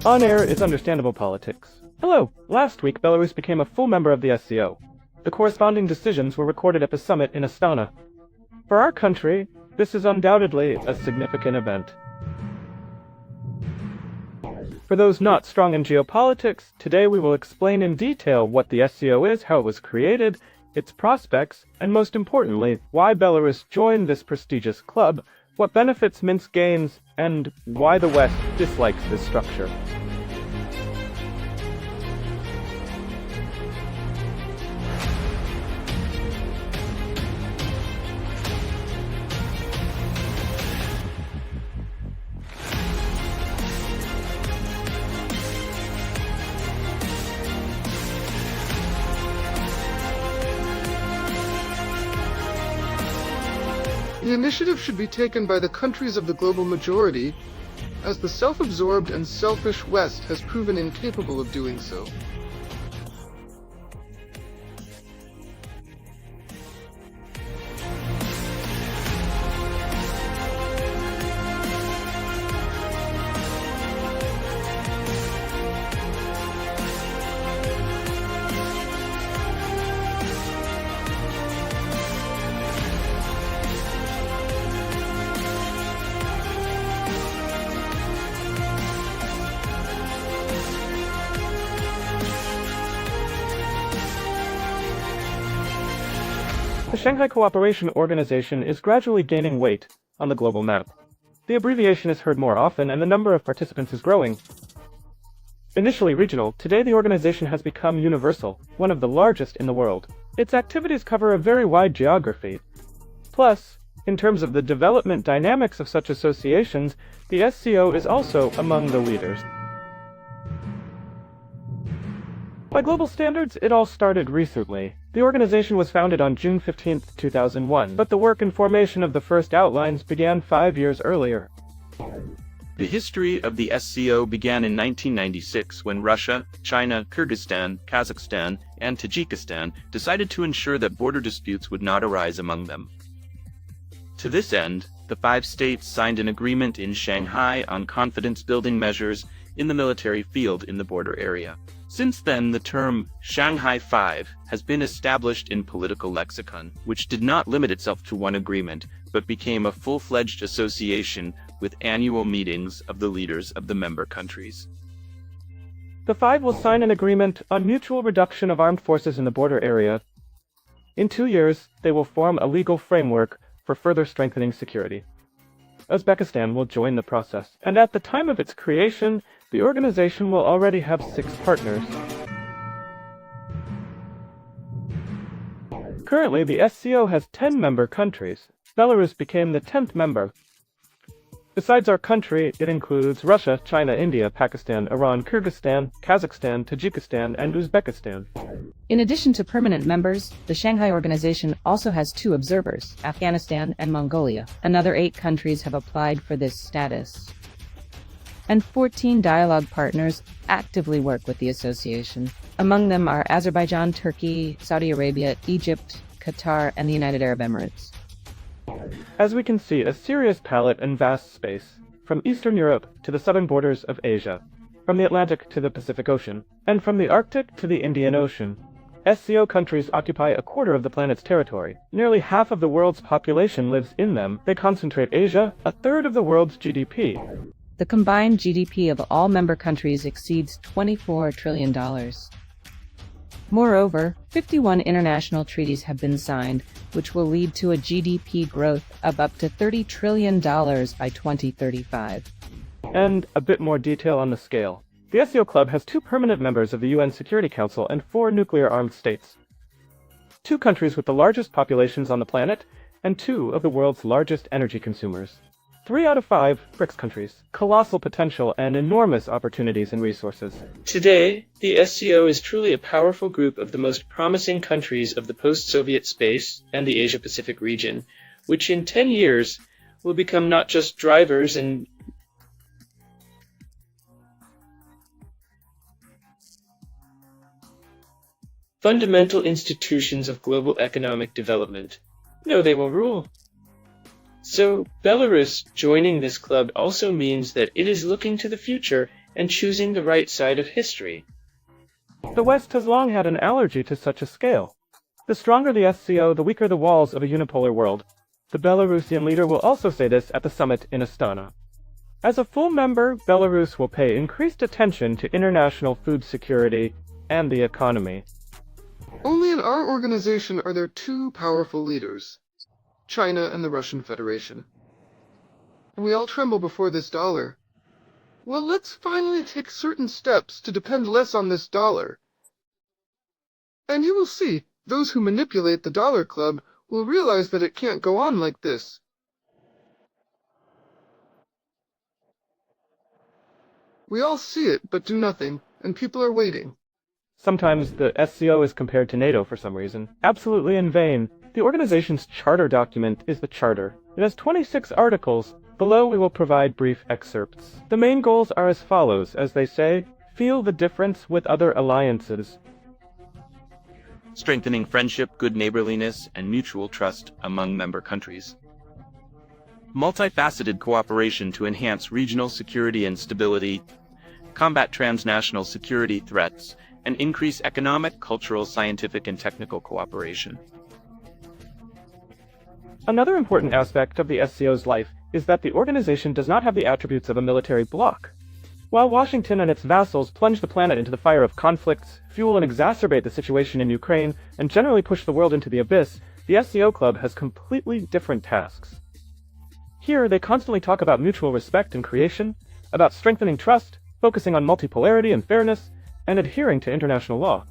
On air is understandable politics. Hello, last week Belarus became a full member of the SCO. The corresponding decisions were recorded at the summit in Astana. For our country, this is undoubtedly a significant event. For those not strong in geopolitics, today we will explain in detail what the SCO is, how it was created, its prospects, and most importantly, why Belarus joined this prestigious club, what benefits Minsk gains, and why the West dislikes this structure. The initiative should be taken by the countries of the global majority, as the self-absorbed and selfish West has proven incapable of doing so. The Shanghai Cooperation Organization is gradually gaining weight on the global map. The abbreviation is heard more often and the number of participants is growing. Initially regional, today the organization has become universal, one of the largest in the world. Its activities cover a very wide geography. Plus, in terms of the development dynamics of such associations, the SCO is also among the leaders. By global standards, it all started recently. The organization was founded on June 15, 2001, but the work and formation of the first outlines began 5 years earlier. The history of the SCO began in 1996 when Russia, China, Kyrgyzstan, Kazakhstan, and Tajikistan decided to ensure that border disputes would not arise among them. To this end, the 5 states signed an agreement in Shanghai on confidence-building measures in the military field in the border area. Since then, the term Shanghai 5 has been established in political lexicon, which did not limit itself to one agreement, but became a full-fledged association with annual meetings of the leaders of the member countries. The 5 will sign an agreement on mutual reduction of armed forces in the border area. In 2 years, they will form a legal framework for further strengthening security. Uzbekistan will join the process, and at the time of its creation, the organization will already have 6 partners. Currently, the SCO has 10 member countries. Belarus became the 10th member. Besides our country, it includes Russia, China, India, Pakistan, Iran, Kyrgyzstan, Kazakhstan, Tajikistan, and Uzbekistan. In addition to permanent members, the Shanghai Organization also has 2 observers, Afghanistan and Mongolia. Another 8 countries have applied for this status. And 14 dialogue partners actively work with the association. Among them are Azerbaijan, Turkey, Saudi Arabia, Egypt, Qatar, and the United Arab Emirates. As we can see, a serious palette and vast space, from Eastern Europe to the southern borders of Asia, from the Atlantic to the Pacific Ocean, and from the Arctic to the Indian Ocean. SCO countries occupy a quarter of the planet's territory. Nearly half of the world's population lives in them. They concentrate Asia, a third of the world's GDP. The combined GDP of all member countries exceeds $24 trillion. Moreover, 51 international treaties have been signed, which will lead to a GDP growth of up to $30 trillion by 2035. And a bit more detail on the scale. The SCO Club has 2 permanent members of the UN Security Council and 4 nuclear-armed states. 2 countries with the largest populations on the planet, and 2 of the world's largest energy consumers. 3 out of 5 BRICS countries. Colossal potential and enormous opportunities and resources. Today, the SCO is truly a powerful group of the most promising countries of the post-Soviet space and the Asia-Pacific region, which in 10 years will become not just drivers and fundamental institutions of global economic development. No, they will rule. So, Belarus joining this club also means that it is looking to the future and choosing the right side of history. The West has long had an allergy to such a scale. The stronger the SCO, the weaker the walls of a unipolar world. The Belarusian leader will also say this at the summit in Astana. As a full member, Belarus will pay increased attention to international food security and the economy. Only in our organization are there two powerful leaders, China and the Russian Federation. And we all tremble before this dollar. Well, let's finally take certain steps to depend less on this dollar. And you will see, those who manipulate the dollar club will realize that it can't go on like this. We all see it, but do nothing, and people are waiting. Sometimes the SCO is compared to NATO for some reason. Absolutely in vain. The organization's charter document is the charter. It has 26 articles. Below we will provide brief excerpts. The main goals are as follows, as they say, feel the difference with other alliances. Strengthening friendship, good neighborliness, and mutual trust among member countries. Multifaceted cooperation to enhance regional security and stability, combat transnational security threats, and increase economic, cultural, scientific, and technical cooperation. Another important aspect of the SCO's life is that the organization does not have the attributes of a military bloc. While Washington and its vassals plunge the planet into the fire of conflicts, fuel and exacerbate the situation in Ukraine, and generally push the world into the abyss, the SCO Club has completely different tasks. Here, they constantly talk about mutual respect and creation, about strengthening trust, focusing on multipolarity and fairness, and adhering to international law.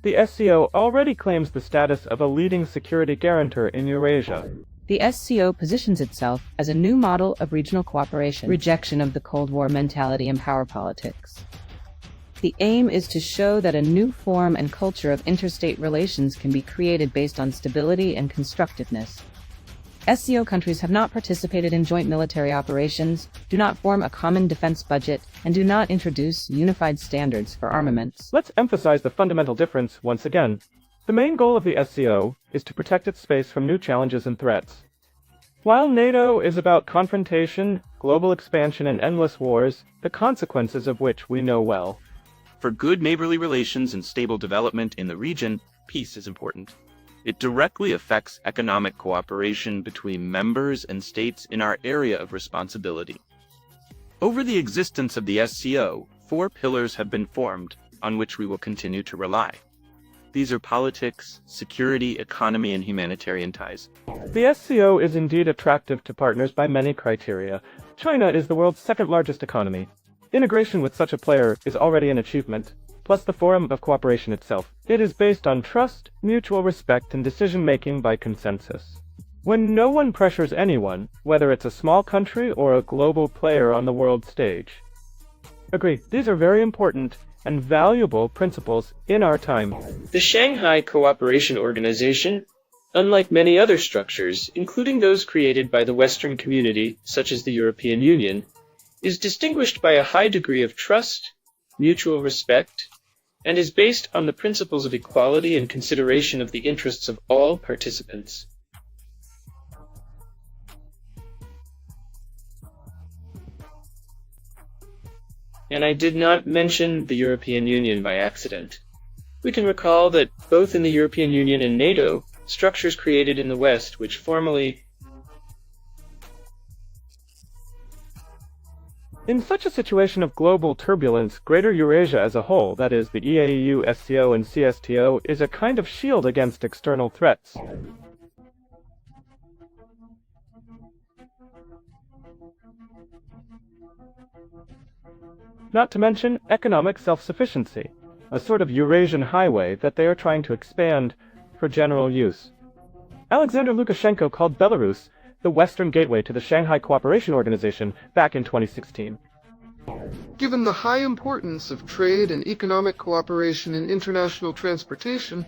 The SCO already claims the status of a leading security guarantor in Eurasia. The SCO positions itself as a new model of regional cooperation, rejection of the Cold War mentality and power politics. The aim is to show that a new form and culture of interstate relations can be created based on stability and constructiveness. SCO countries have not participated in joint military operations, do not form a common defense budget, and do not introduce unified standards for armaments. Let's emphasize the fundamental difference once again. The main goal of the SCO is to protect its space from new challenges and threats. While NATO is about confrontation, global expansion, and endless wars, the consequences of which we know well. For good neighborly relations and stable development in the region, peace is important. It directly affects economic cooperation between members and states in our area of responsibility. Over the existence of the SCO, 4 pillars have been formed on which we will continue to rely. These are politics, security, economy, and humanitarian ties. The SCO is indeed attractive to partners by many criteria. China is the world's second-largest economy. Integration with such a player is already an achievement, plus the forum of cooperation itself. It is based on trust, mutual respect, and decision-making by consensus. When no one pressures anyone, whether it's a small country or a global player on the world stage. Agree, these are very important and valuable principles in our time. The Shanghai Cooperation Organization, unlike many other structures, including those created by the Western community, such as the European Union, is distinguished by a high degree of trust, mutual respect, and is based on the principles of equality and consideration of the interests of all participants. And I did not mention the European Union by accident. We can recall that both in the European Union and NATO, structures created in the West which formally. In such a situation of global turbulence, Greater Eurasia as a whole, that is, the EAEU, SCO, and CSTO, is a kind of shield against external threats. Not to mention economic self-sufficiency, a sort of Eurasian highway that they are trying to expand for general use. Alexander Lukashenko called Belarus the Western gateway to the Shanghai Cooperation Organization back in 2016. Given the high importance of trade and economic cooperation in international transportation,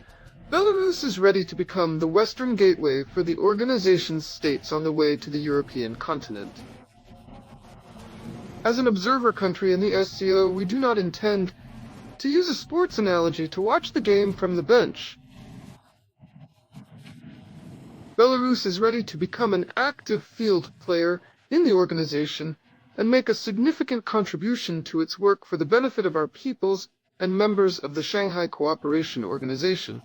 Belarus is ready to become the Western gateway for the organization's states on the way to the European continent. As an observer country in the SCO, we do not intend, to use a sports analogy, to watch the game from the bench. Belarus is ready to become an active field player in the organization and make a significant contribution to its work for the benefit of our peoples and members of the Shanghai Cooperation Organization.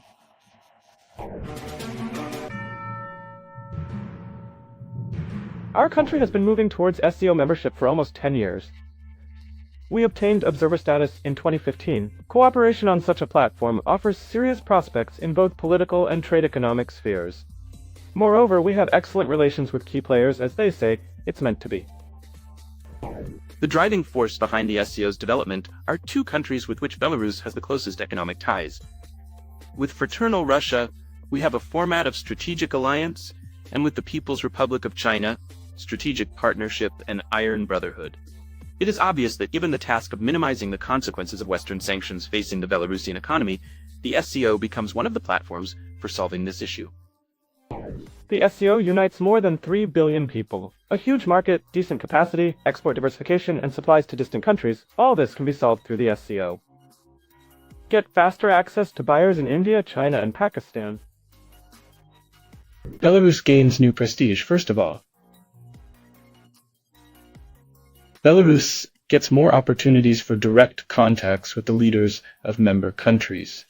Our country has been moving towards SCO membership for almost 10 years. We obtained observer status in 2015. Cooperation on such a platform offers serious prospects in both political and trade economic spheres. Moreover, we have excellent relations with key players. As they say, it's meant to be. The driving force behind the SCO's development are two countries with which Belarus has the closest economic ties. With fraternal Russia, we have a format of strategic alliance, and with the People's Republic of China, strategic partnership and iron brotherhood. It is obvious that given the task of minimizing the consequences of Western sanctions facing the Belarusian economy, the SCO becomes one of the platforms for solving this issue. The SCO unites more than 3 billion people. A huge market, decent capacity, export diversification, and supplies to distant countries. All this can be solved through the SCO. Get faster access to buyers in India, China, and Pakistan. Belarus gains new prestige, first of all. Belarus gets more opportunities for direct contacts with the leaders of member countries.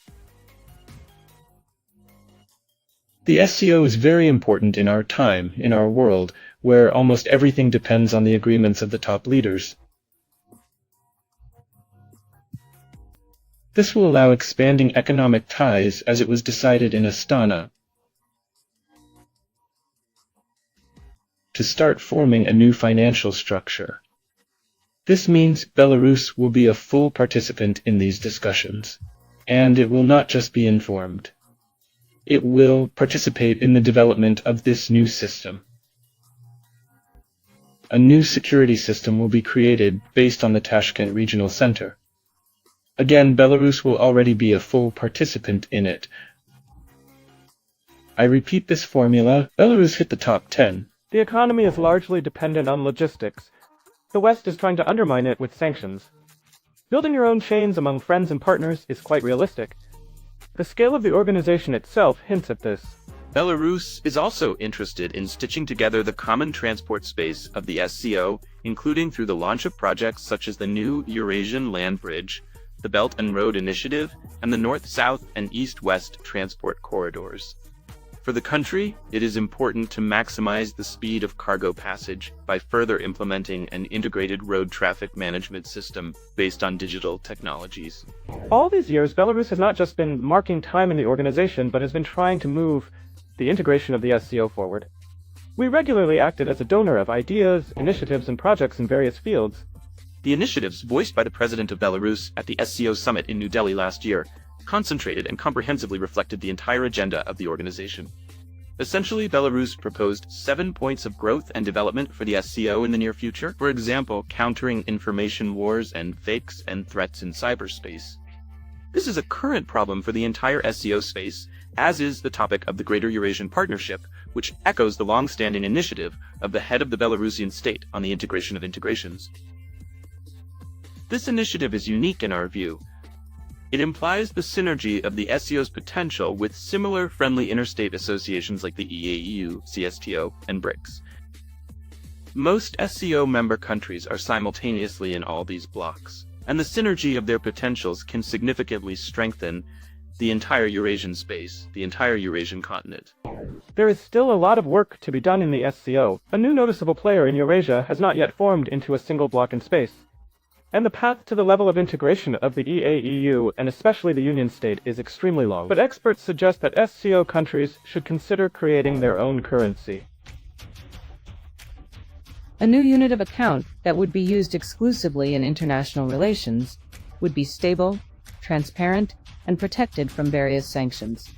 The SCO is very important in our time, in our world, where almost everything depends on the agreements of the top leaders. This will allow expanding economic ties as it was decided in Astana, to start forming a new financial structure. This means Belarus will be a full participant in these discussions, and it will not just be informed. It will participate in the development of this new system. A new security system will be created based on the Tashkent Regional Center. Again, Belarus will already be a full participant in it. I repeat this formula: Belarus hit the top 10. The economy is largely dependent on logistics. The West is trying to undermine it with sanctions. Building your own chains among friends and partners is quite realistic. The scale of the organization itself hints at this. Belarus is also interested in stitching together the common transport space of the SCO, including through the launch of projects such as the new Eurasian land bridge, the Belt and Road Initiative, and the North-South and East-West transport corridors. For the country, it is important to maximize the speed of cargo passage by further implementing an integrated road traffic management system based on digital technologies. All these years, Belarus has not just been marking time in the organization, but has been trying to move the integration of the SCO forward. We regularly acted as a donor of ideas, initiatives, and projects in various fields. The initiatives voiced by the President of Belarus at the SCO summit in New Delhi last year concentrated and comprehensively reflected the entire agenda of the organization. Essentially, Belarus proposed 7 points of growth and development for the SCO in the near future. For example, countering information wars and fakes and threats in cyberspace. This is a current problem for the entire SCO space, as is the topic of the Greater Eurasian Partnership, which echoes the long-standing initiative of the head of the Belarusian state on the integration of integrations. This initiative is unique in our view. It implies the synergy of the SCO's potential with similar friendly interstate associations like the EAEU, CSTO, and BRICS. Most SCO member countries are simultaneously in all these blocks, and the synergy of their potentials can significantly strengthen the entire Eurasian space, the entire Eurasian continent. There is still a lot of work to be done in the SCO. A new noticeable player in Eurasia has not yet formed into a single block in space. And the path to the level of integration of the EAEU, and especially the Union State, is extremely long. But experts suggest that SCO countries should consider creating their own currency. A new unit of account that would be used exclusively in international relations would be stable, transparent, and protected from various sanctions.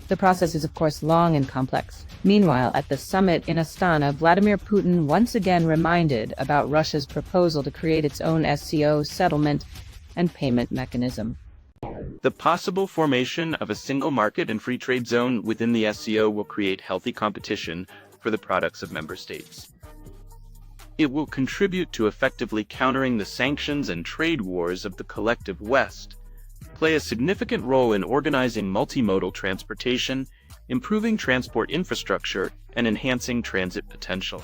The process is of course long and complex. Meanwhile, at the summit in Astana, Vladimir Putin once again reminded about Russia's proposal to create its own SCO settlement and payment mechanism. The possible formation of a single market and free trade zone within the SCO will create healthy competition for the products of member states. It will contribute to effectively countering the sanctions and trade wars of the collective West, play a significant role in organizing multimodal transportation, improving transport infrastructure, and enhancing transit potential.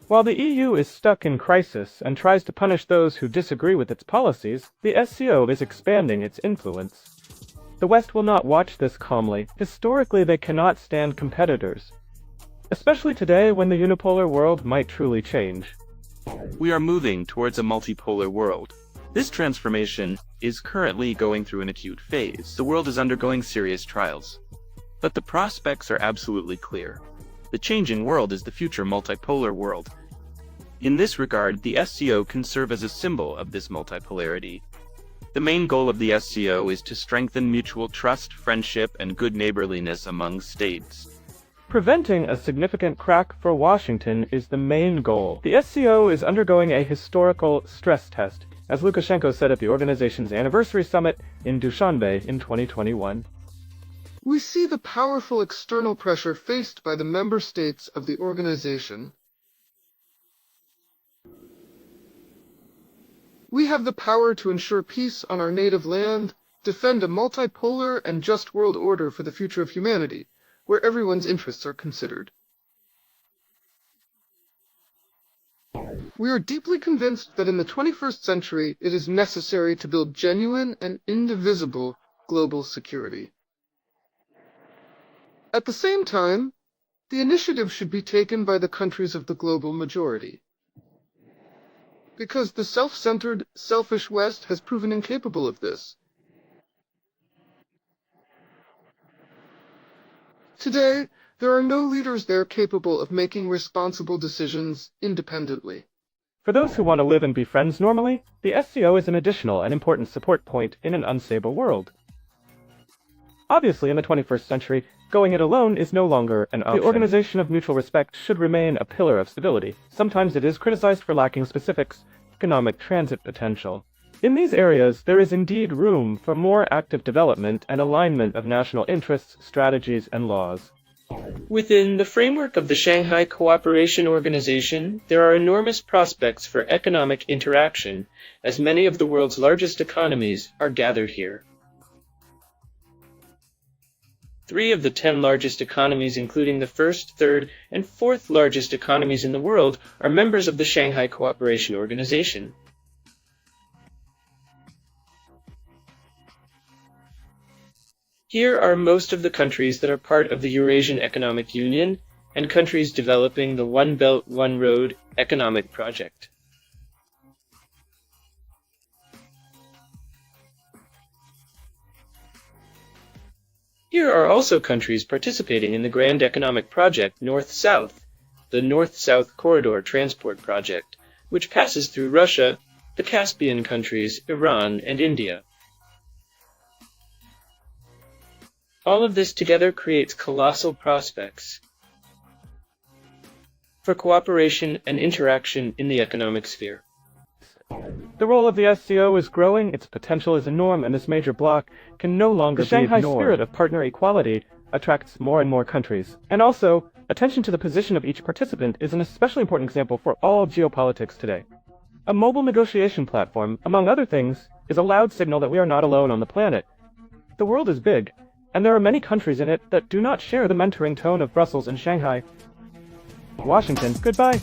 While the EU is stuck in crisis and tries to punish those who disagree with its policies, the SCO is expanding its influence. The West will not watch this calmly. Historically, they cannot stand competitors, especially today when the unipolar world might truly change. We are moving towards a multipolar world. This transformation is currently going through an acute phase. The world is undergoing serious trials. But the prospects are absolutely clear. The changing world is the future multipolar world. In this regard, the SCO can serve as a symbol of this multipolarity. The main goal of the SCO is to strengthen mutual trust, friendship, and good neighborliness among states. Preventing a significant crack for Washington is the main goal. The SCO is undergoing a historical stress test, as Lukashenko said at the organization's anniversary summit in Dushanbe in 2021. We see the powerful external pressure faced by the member states of the organization. We have the power to ensure peace on our native land, defend a multipolar and just world order for the future of humanity, where everyone's interests are considered. We are deeply convinced that in the 21st century it is necessary to build genuine and indivisible global security. At the same time, the initiative should be taken by the countries of the global majority. Because the self-centered, selfish West has proven incapable of this. Today, there are no leaders there capable of making responsible decisions independently. For those who want to live and be friends normally, the SCO is an additional and important support point in an unstable world. Obviously, in the 21st century, going it alone is no longer an option. The organization of mutual respect should remain a pillar of stability. Sometimes it is criticized for lacking specifics, economic transit potential. In these areas, there is indeed room for more active development and alignment of national interests, strategies, and laws. Within the framework of the Shanghai Cooperation Organization, there are enormous prospects for economic interaction, as many of the world's largest economies are gathered here. 3 of the 10 largest economies, including the first, third, and fourth largest economies in the world, are members of the Shanghai Cooperation Organization. Here are most of the countries that are part of the Eurasian Economic Union and countries developing the One Belt, One Road economic project. Here are also countries participating in the Grand Economic Project North-South, the North-South Corridor Transport Project, which passes through Russia, the Caspian countries, Iran, and India. All of this together creates colossal prospects for cooperation and interaction in the economic sphere. The role of the SCO is growing, its potential is enormous, and this major bloc can no longer be ignored. The Shanghai spirit of partner equality attracts more and more countries. And also, attention to the position of each participant is an especially important example for all geopolitics today. A mobile negotiation platform, among other things, is a loud signal that we are not alone on the planet. The world is big, and there are many countries in it that do not share the mentoring tone of Brussels and Shanghai. Washington, goodbye.